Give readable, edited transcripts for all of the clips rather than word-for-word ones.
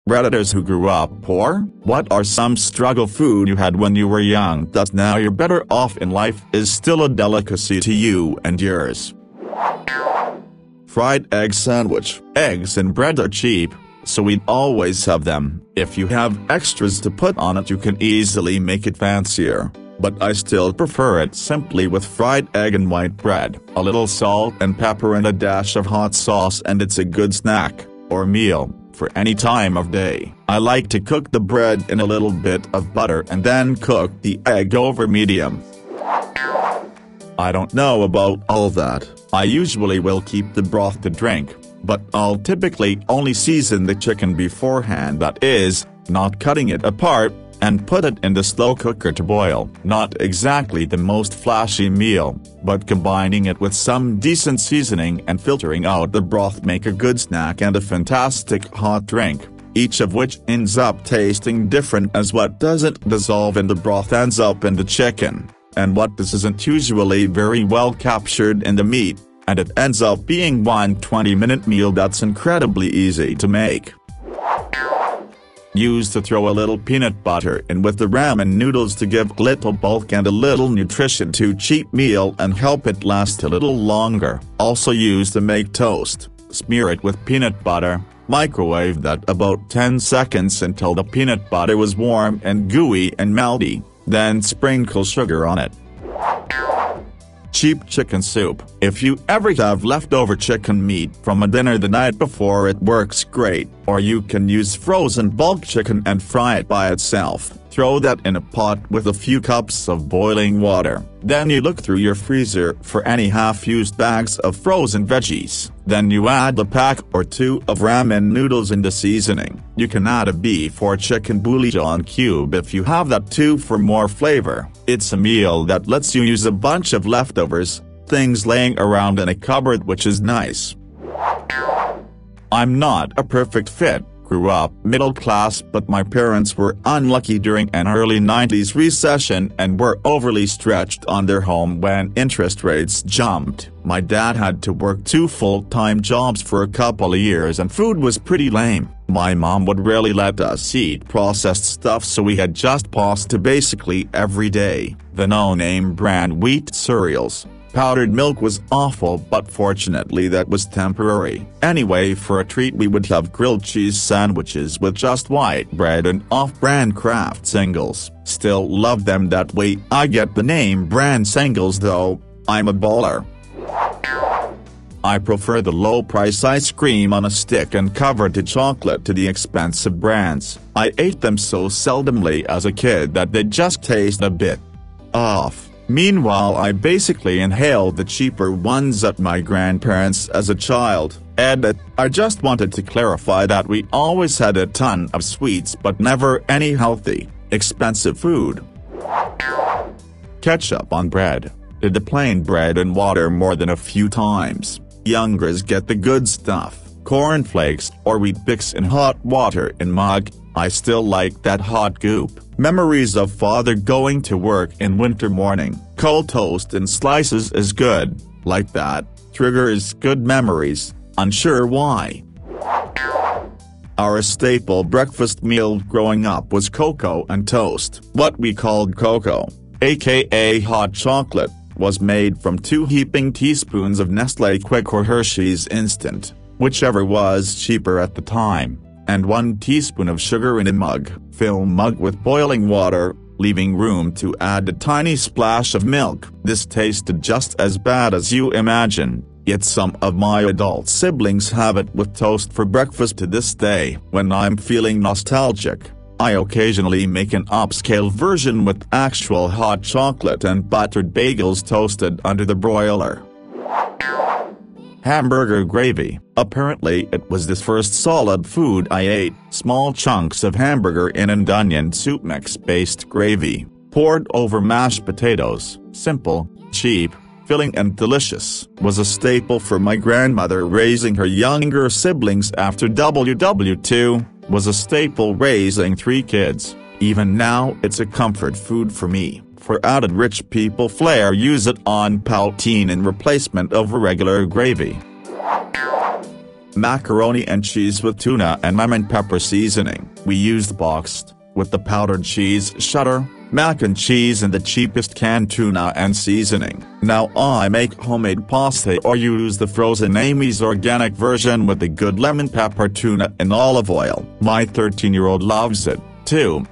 Redditors who grew up poor, what are some struggle food you had when you were young that now you're better off in life is still a delicacy to you and yours? Fried egg sandwich. Eggs and bread are cheap, so we'd always have them. If you have extras to put on it you can easily make it fancier. But I still prefer it simply with fried egg and white bread, a little salt and pepper and a dash of hot sauce, and it's a good snack, or meal, for any time of day. I like to cook the bread in a little bit of butter and then cook the egg over medium. I don't know about all that. I usually will keep the broth to drink, but I'll typically only season the chicken beforehand, that is, not cutting it apart, and put it in the slow cooker to boil. Not exactly the most flashy meal, but combining it with some decent seasoning and filtering out the broth make a good snack and a fantastic hot drink, each of which ends up tasting different, as what doesn't dissolve in the broth ends up in the chicken, and what this isn't usually very well captured in the meat, and it ends up being one 20-minute meal that's incredibly easy to make. Used to throw a little peanut butter in with the ramen noodles to give little bulk and a little nutrition to cheap meal and help it last a little longer. Also used to make toast. Smear it with peanut butter, microwave that about 10 seconds until the peanut butter was warm and gooey and melty, then sprinkle sugar on it. Cheap chicken soup. If you ever have leftover chicken meat from a dinner the night before, it works great, or you can use frozen bulk chicken and fry it by itself. Throw that in a pot with a few cups of boiling water. Then you look through your freezer for any half-used bags of frozen veggies. Then you add a pack or two of ramen noodles in the seasoning. You can add a beef or chicken bouillon cube if you have that too for more flavor. It's a meal that lets you use a bunch of leftovers, things laying around in a cupboard, which is nice. I'm not a perfect fit. Grew up middle class, but my parents were unlucky during an early 90s recession and were overly stretched on their home when interest rates jumped. My dad had to work 2 full-time jobs for a couple of years and food was pretty lame. My mom would rarely let us eat processed stuff, so we had just pasta basically every day. The no-name brand wheat cereals. Powdered milk was awful, but fortunately that was temporary. Anyway, for a treat we would have grilled cheese sandwiches with just white bread and off-brand Kraft singles. Still love them that way. I get the name brand singles though, I'm a baller. I prefer the low-price ice cream on a stick and covered in chocolate to the expensive brands. I ate them so seldomly as a kid that they just taste a bit off. Meanwhile, I basically inhaled the cheaper ones at my grandparents' as a child. Edit. I just wanted to clarify that we always had a ton of sweets but never any healthy, expensive food. Ketchup on bread. Did the plain bread and water more than a few times. Youngers get the good stuff, cornflakes or Wheat Bix in hot water in mug. I still like that hot goop. Memories of father going to work in winter morning. Cold toast in slices is good, like that. Triggers good memories, unsure why. Our staple breakfast meal growing up was cocoa and toast. What we called cocoa, aka hot chocolate, was made from 2 heaping teaspoons of Nestlé Quick or Hershey's Instant, whichever was cheaper at the time, and 1 teaspoon of sugar in a mug. Fill mug with boiling water, leaving room to add a tiny splash of milk. This tasted just as bad as you imagine, yet some of my adult siblings have it with toast for breakfast to this day. When I'm feeling nostalgic, I occasionally make an upscale version with actual hot chocolate and buttered bagels toasted under the broiler. Hamburger gravy. Apparently it was the first solid food I ate. Small chunks of hamburger in an onion soup mix-based gravy, poured over mashed potatoes. Simple, cheap, filling and delicious. Was a staple for my grandmother raising her younger siblings after WW2. Was a staple raising 3 kids. Even now it's a comfort food for me. For added rich people flair, use it on poutine in replacement of regular gravy. macaroni and cheese with tuna and lemon pepper seasoning. We used boxed, with the powdered cheese shutter, mac and cheese and the cheapest canned tuna and seasoning. Now I make homemade pasta or use the frozen Amy's organic version with the good lemon pepper tuna and olive oil. My 13-year-old loves it, too.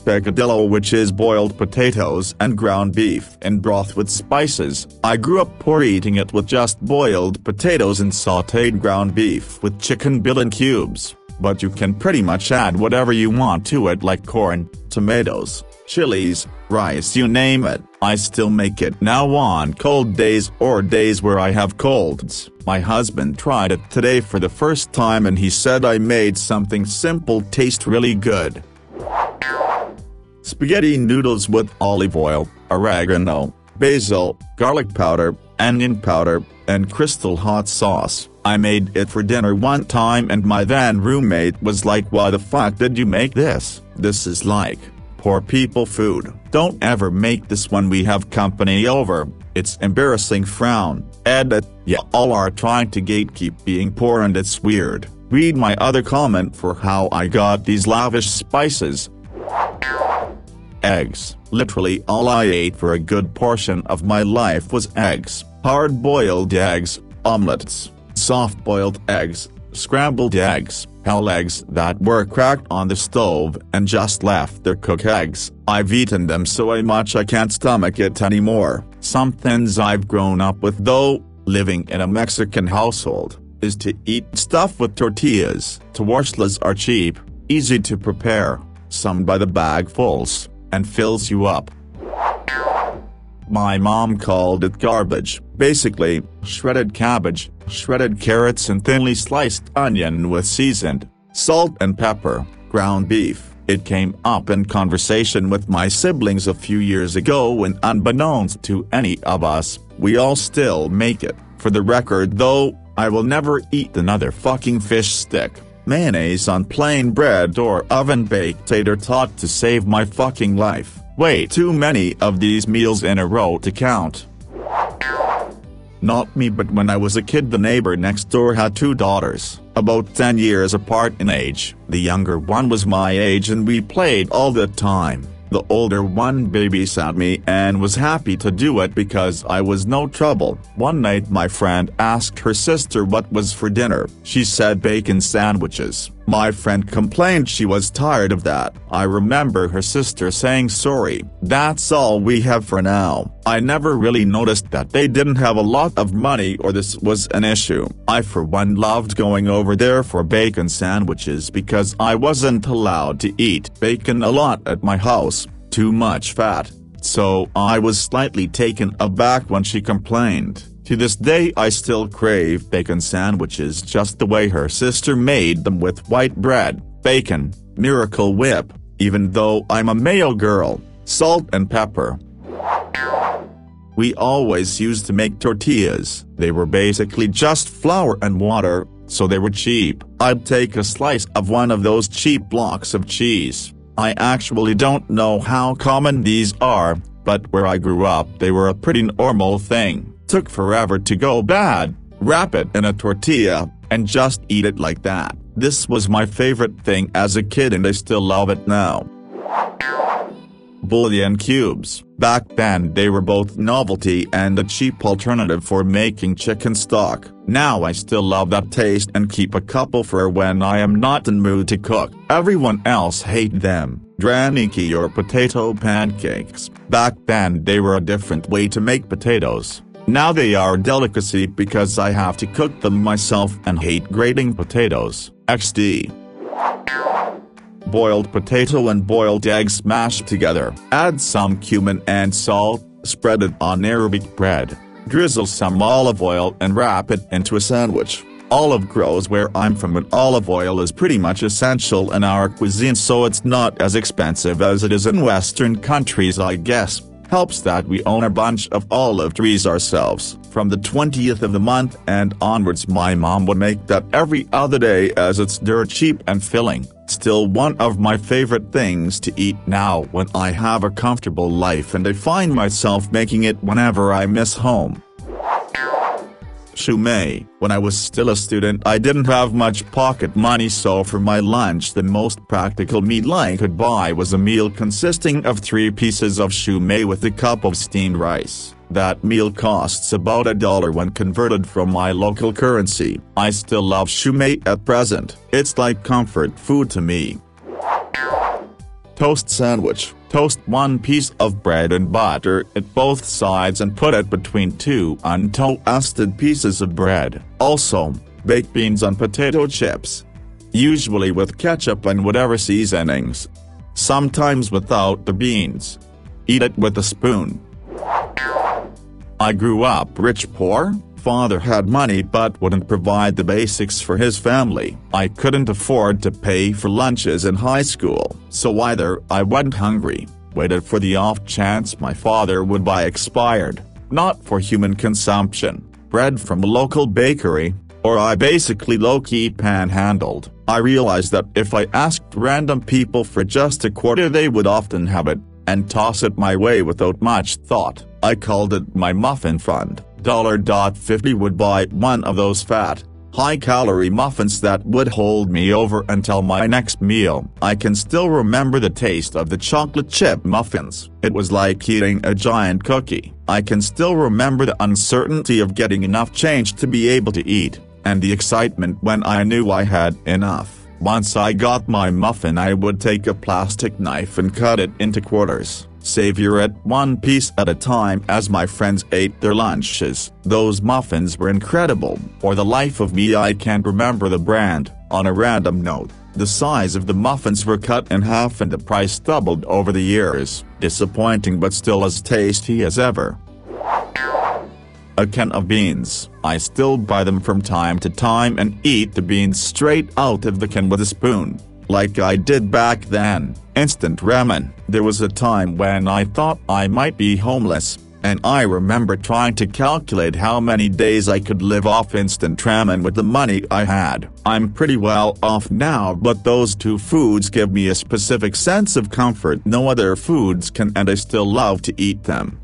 Peccadillo, which is boiled potatoes and ground beef in broth with spices. I grew up poor, eating it with just boiled potatoes and sautéed ground beef with chicken billet cubes, but you can pretty much add whatever you want to it, like corn, tomatoes, chilies, rice, you name it. I still make it now on cold days or days where I have colds. My husband tried it today for the first time and he said I made something simple taste really good. Spaghetti noodles with olive oil, oregano, basil, garlic powder, onion powder, and crystal hot sauce. I made it for dinner one time and my then roommate was like, "Why the fuck did you make this? This is like poor people food. Don't ever make this when we have company over. It's embarrassing." Frown. Edit. Yeah, all are trying to gatekeep being poor and it's weird. Read my other comment for how I got these lavish spices. Eggs. Literally all I ate for a good portion of my life was eggs. Hard-boiled eggs, omelets, soft-boiled eggs, scrambled eggs, hell, eggs that were cracked on the stove and just left their cooked eggs. I've eaten them so much I can't stomach it anymore. Some things I've grown up with, though, living in a Mexican household, is to eat stuff with tortillas. Tortillas are cheap, easy to prepare, some by the bagfuls, and fills you up. My mom called it garbage. Basically, shredded cabbage, shredded carrots and thinly sliced onion with seasoned salt and pepper, ground beef. It came up in conversation with my siblings a few years ago and unbeknownst to any of us, we all still make it. For the record though, I will never eat another fucking fish stick, mayonnaise on plain bread or oven-baked tater tot to save my fucking life. Way too many of these meals in a row to count. Not me, but when I was a kid the neighbor next door had two daughters, about 10 years apart in age. The younger one was my age and we played all the time. The older one babysat me and was happy to do it because I was no trouble. One night my friend asked her sister what was for dinner. She said bacon sandwiches. My friend complained she was tired of that. I remember her sister saying, "Sorry, that's all we have for now." I never really noticed that they didn't have a lot of money or this was an issue. I for one loved going over there for bacon sandwiches because I wasn't allowed to eat bacon a lot at my house, too much fat. So I was slightly taken aback when she complained. To this day I still crave bacon sandwiches just the way her sister made them, with white bread, bacon, Miracle Whip, even though I'm a mayo girl, salt and pepper. We always used to make tortillas. They were basically just flour and water, so they were cheap. I'd take a slice of one of those cheap blocks of cheese. I actually don't know how common these are, but where I grew up they were a pretty normal thing. Took forever to go bad. Wrap it in a tortilla, and just eat it like that. This was my favorite thing as a kid and I still love it now. Bouillon cubes. Back then they were both novelty and a cheap alternative for making chicken stock. Now I still love that taste and keep a couple for when I am not in mood to cook. Everyone else hate them. Draniki or potato pancakes. Back then they were a different way to make potatoes. Now they are a delicacy because I have to cook them myself and hate grating potatoes. XD. Boiled potato and boiled eggs mashed together. Add some cumin and salt, spread it on Arabic bread, drizzle some olive oil and wrap it into a sandwich. Olive grows where I'm from and olive oil is pretty much essential in our cuisine, so it's not as expensive as it is in Western countries, I guess. Helps that we own a bunch of olive trees ourselves. From the 20th of the month and onwards my mom would make that every other day as it's dirt cheap and filling. Still one of my favorite things to eat now when I have a comfortable life and I find myself making it whenever I miss home. Shumei. When I was still a student I didn't have much pocket money, so for my lunch the most practical meal I could buy was a meal consisting of 3 pieces of shumei with a cup of steamed rice. That meal costs about $1 when converted from my local currency. I still love shumei at present, it's like comfort food to me. Toast sandwich. Toast 1 piece of bread and butter at both sides and put it between 2 untoasted pieces of bread. Also, baked beans on potato chips. Usually with ketchup and whatever seasonings. Sometimes without the beans. Eat it with a spoon. I grew up rich-poor. Father had money but wouldn't provide the basics for his family. I couldn't afford to pay for lunches in high school, so either I went hungry, waited for the off chance my father would buy expired, not for human consumption, bread from a local bakery, or I basically low-key panhandled. I realized that if I asked random people for just a quarter they would often have it, and toss it my way without much thought. I called it my muffin fund. $50 would buy one of those fat, high-calorie muffins that would hold me over until my next meal. I can still remember the taste of the chocolate chip muffins. It was like eating a giant cookie. I can still remember the uncertainty of getting enough change to be able to eat, and the excitement when I knew I had enough. Once I got my muffin I would take a plastic knife and cut it into quarters. Savor it 1 piece at a time as my friends ate their lunches. Those muffins were incredible. For the life of me I can't remember the brand. On a random note, the size of the muffins were cut in half and the price doubled over the years. Disappointing but still as tasty as ever. A can of beans. I still buy them from time to time and eat the beans straight out of the can with a spoon, like I did back then. Instant ramen. There was a time when I thought I might be homeless, and I remember trying to calculate how many days I could live off instant ramen with the money I had. I'm pretty well off now, but those 2 foods give me a specific sense of comfort no other foods can, and I still love to eat them.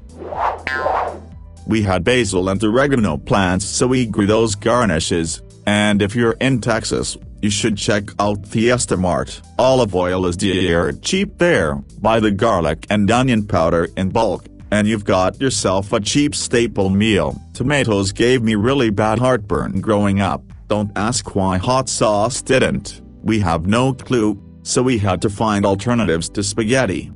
We had basil and oregano plants, so we grew those garnishes, and if you're in Texas, you should check out Fiesta Mart. Olive oil is dirt cheap there. Buy the garlic and onion powder in bulk, and you've got yourself a cheap staple meal. Tomatoes gave me really bad heartburn growing up. Don't ask why hot sauce didn't. We have no clue, so we had to find alternatives to spaghetti.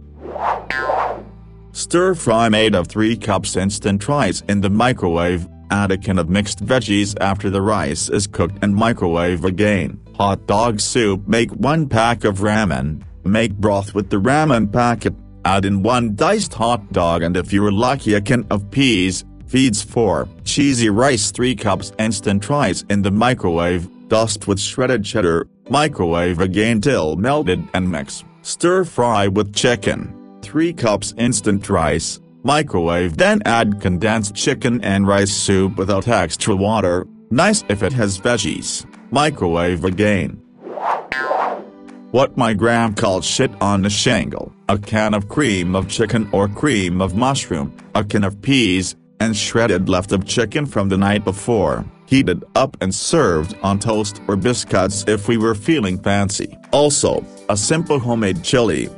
Stir fry made of 3 cups instant rice in the microwave. Add a can of mixed veggies after the rice is cooked and microwave again. Hot dog soup. Make 1 pack of ramen. Make broth with the ramen packet. Add in 1 diced hot dog and if you're lucky a can of peas. Feeds 4. Cheesy rice. 3 cups instant rice in the microwave. Dust with shredded cheddar. Microwave again till melted and mix. Stir fry with chicken. 3 cups instant rice. Microwave, then add condensed chicken and rice soup without extra water. Nice if it has veggies. Microwave again. What my gram called shit on the shingle. A can of cream of chicken or cream of mushroom, a can of peas, and shredded left of chicken from the night before. Heated up and served on toast or biscuits if we were feeling fancy. Also, a simple homemade chili.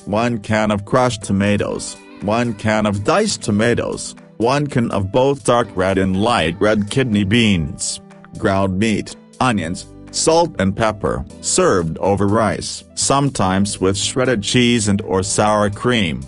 1 can of crushed tomatoes. 1 can of diced tomatoes, 1 can of both dark red and light red kidney beans, ground meat, onions, salt and pepper, served over rice, sometimes with shredded cheese and or sour cream.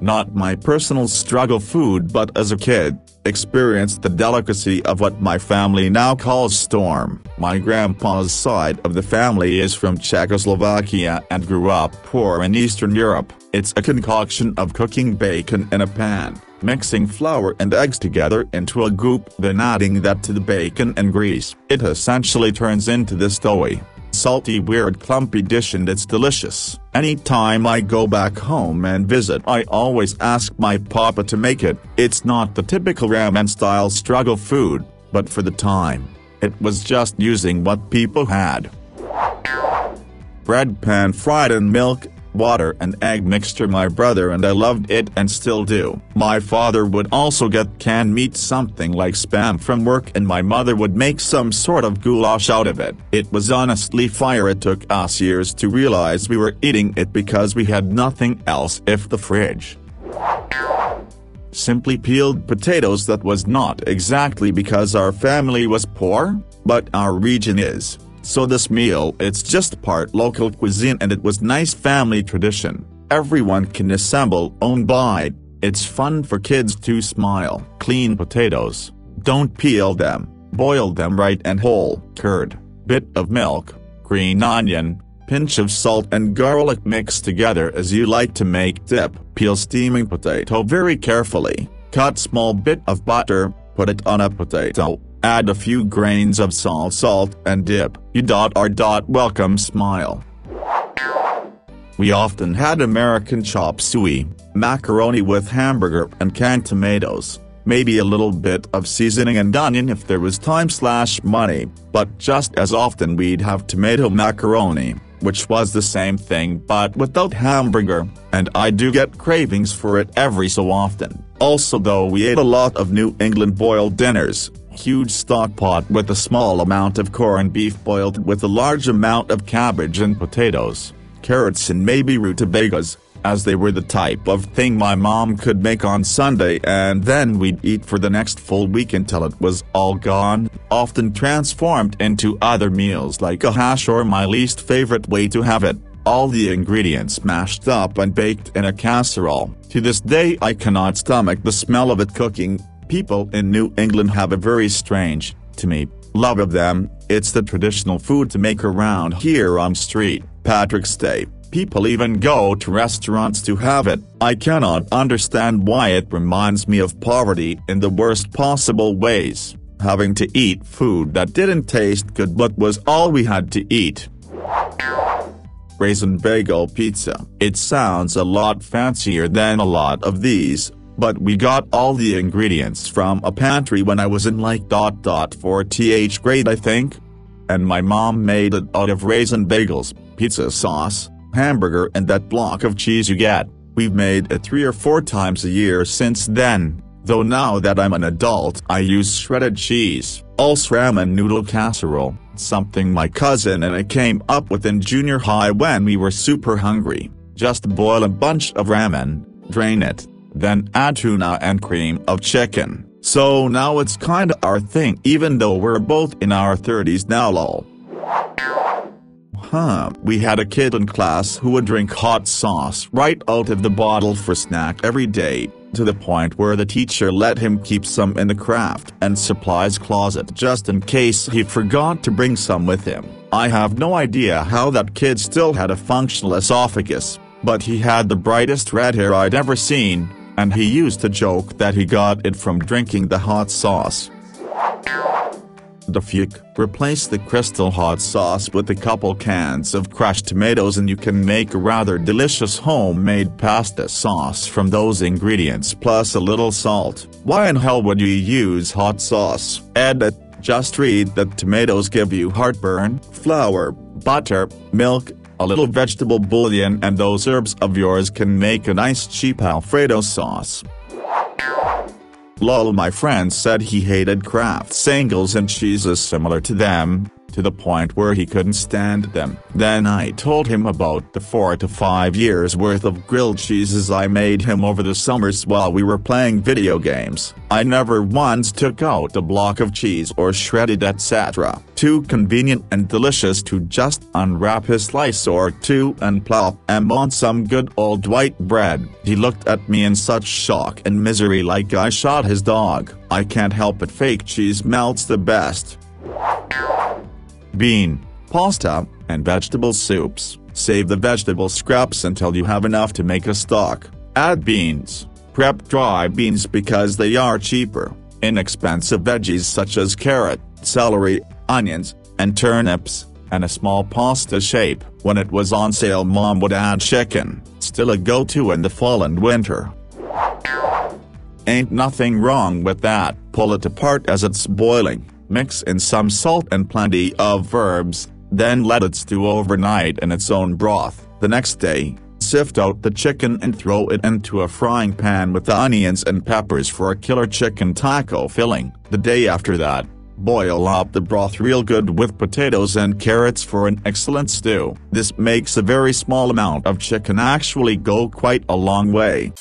Not my personal struggle food, but as a kid, experienced the delicacy of what my family now calls storm. My grandpa's side of the family is from Czechoslovakia and grew up poor in Eastern Europe. It's a concoction of cooking bacon in a pan, mixing flour and eggs together into a goop, then adding that to the bacon and grease. It essentially turns into this doughy, salty weird clumpy dish and it's delicious. Anytime I go back home and visit I always ask my papa to make it. It's not the typical ramen-style struggle food, but for the time, it was just using what people had. Bread pan fried in milk. water and egg mixture. My brother and I loved it and still do. My father would also get canned meat, something like Spam, from work, and my mother would make some sort of goulash out of it. It was honestly fire. It took us years to realize we were eating it because we had nothing else in the fridge. Simply peeled potatoes. That was not exactly because our family was poor, but our region is. So this meal, it's just part local cuisine, and it was nice family tradition. Everyone can assemble own bite. It's fun for kids to smile. Clean potatoes. Don't peel them. Boil them right and whole. Curd, bit of milk, green onion, pinch of salt and garlic mixed together as you like to make dip. Peel steaming potato very carefully. Cut small bit of butter, put it on a potato. Add a few grains of salt and dip. Welcome smile. We often had American chop suey, macaroni with hamburger and canned tomatoes, maybe a little bit of seasoning and onion if there was time/money, but just as often we'd have tomato macaroni, which was the same thing but without hamburger, and I do get cravings for it every so often. Also though, we ate a lot of New England boiled dinners. Huge stock pot with a small amount of corned beef boiled with a large amount of cabbage and potatoes, carrots and maybe rutabagas, as they were the type of thing my mom could make on Sunday, and then we'd eat for the next full week until it was all gone, often transformed into other meals like a hash, or my least favorite way to have it, all the ingredients mashed up and baked in a casserole. To this day I cannot stomach the smell of it cooking. People in New England have a very strange, to me, love of them. It's the traditional food to make around here on St. Patrick's Day. People even go to restaurants to have it. I cannot understand why. It reminds me of poverty in the worst possible ways, having to eat food that didn't taste good but was all we had to eat. Raisin bagel pizza. It sounds a lot fancier than a lot of these, but we got all the ingredients from a pantry when I was in like fourth grade I think. And my mom made it out of raisin bagels, pizza sauce, hamburger and that block of cheese you get. We've made it 3 or 4 times a year since then, though now that I'm an adult I use shredded cheese. Also ramen noodle casserole, something my cousin and I came up with in junior high when we were super hungry. Just boil a bunch of ramen, drain it, then add tuna and cream of chicken. So now it's kinda our thing even though we're both in our 30s now lol. We had a kid in class who would drink hot sauce right out of the bottle for snack every day, to the point where the teacher let him keep some in the craft and supplies closet just in case he forgot to bring some with him. I have no idea how that kid still had a functional esophagus, but he had the brightest red hair I'd ever seen, and he used to joke that he got it from drinking the hot sauce. Replace the crystal hot sauce with a couple cans of crushed tomatoes and you can make a rather delicious homemade pasta sauce from those ingredients plus a little salt. Why in hell would you use hot sauce? Edit. Just read that tomatoes give you heartburn. Flour, butter, milk, a little vegetable bouillon and those herbs of yours can make a nice cheap Alfredo sauce. Lol, my friend said he hated Kraft singles and cheeses similar to them, to the point where he couldn't stand them. Then I told him about the 4 to 5 years worth of grilled cheeses I made him over the summers while we were playing video games. I never once took out a block of cheese or shredded etc. Too convenient and delicious to just unwrap a slice or two and plop them on some good old white bread. He looked at me in such shock and misery like I shot his dog. I can't help it, fake cheese melts the best. Bean, pasta, and vegetable soups. Save the vegetable scraps until you have enough to make a stock. Add beans. Prep dry beans because they are cheaper. Inexpensive veggies such as carrot, celery, onions, and turnips, and a small pasta shape. When it was on sale mom would add chicken, still a go-to in the fall and winter. Ain't nothing wrong with that. Pull it apart as it's boiling. Mix in some salt and plenty of herbs, then let it stew overnight in its own broth. The next day, sift out the chicken and throw it into a frying pan with the onions and peppers for a killer chicken taco filling. The day after that, boil up the broth real good with potatoes and carrots for an excellent stew. This makes a very small amount of chicken actually go quite a long way.